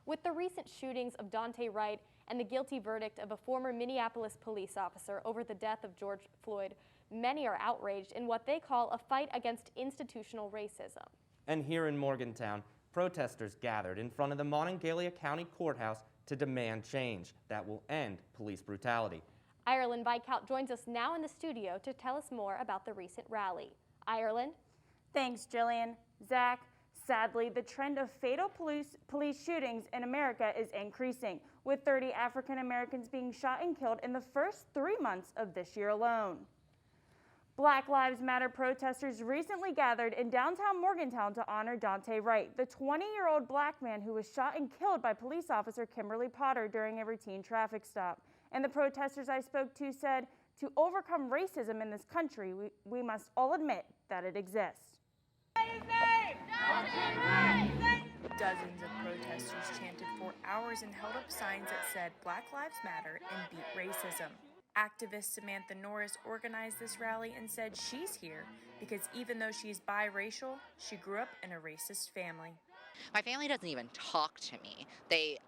With the recent shootings of Dante Wright and the guilty verdict of a former Minneapolis police officer over the death of George Floyd, many are outraged in what they call a fight against institutional racism. And here in Morgantown, protesters gathered in front of the Monongalia County Courthouse to demand change that will end police brutality. Irelend joins us now in the studio to tell us more about the recent rally. Irelend? Thanks, Jillian. Zach, sadly, the trend of fatal police shootings in America is increasing, with 30 African Americans being shot and killed in the first 3 months of this year alone. Black Lives Matter protesters recently gathered in downtown Morgantown to honor Dante Wright, the 20-year-old black man who was shot and killed by police officer Kimberly Potter during a routine traffic stop. And the protesters I spoke to said, to overcome racism in this country, we must all admit that it exists. Dozens of protesters chanted for hours and held up signs that said Black Lives Matter and beat racism. Activist Samantha Norris organized this rally and said she's here because even though she's biracial, she grew up in a racist family. My family doesn't even talk to me. They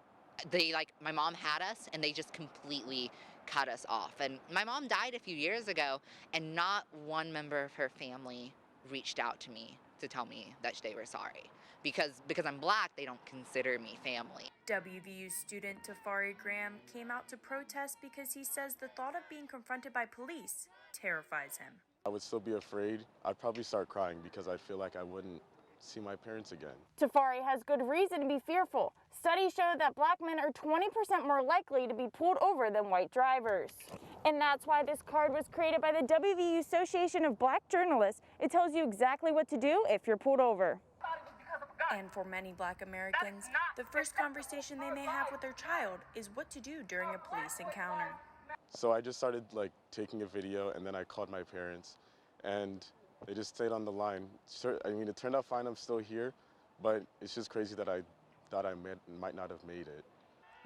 my mom had us and they just completely cut us off. And my mom died a few years ago and not one member of her family reached out to me to tell me that they were sorry. Because I'm black, they don't consider me family. WVU student Tafari Graham came out to protest because he says the thought of being confronted by police terrifies him. I would still be afraid. I'd probably start crying because I feel like I wouldn't see my parents again. Tafari has good reason to be fearful. Studies show that black men are 20% more likely to be pulled over than white drivers. And that's why this card was created by the WVU Association of Black Journalists. It tells you exactly what to do if you're pulled over. And for many black Americans, the first conversation they may have with their child is what to do during a police encounter. So I just started taking a video, and then I called my parents, and they just stayed on the line. I mean, it turned out fine, I'm still here, but it's just crazy that I thought I might not have made it.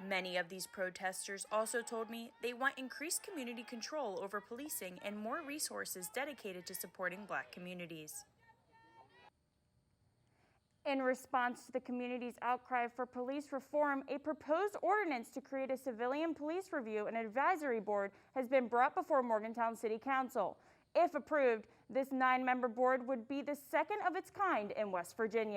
Many of these protesters also told me they want increased community control over policing and more resources dedicated to supporting black communities. In response to the community's outcry for police reform, a proposed ordinance to create a civilian police review and advisory board has been brought before Morgantown City Council. If approved, this 9-member board would be the second of its kind in West Virginia.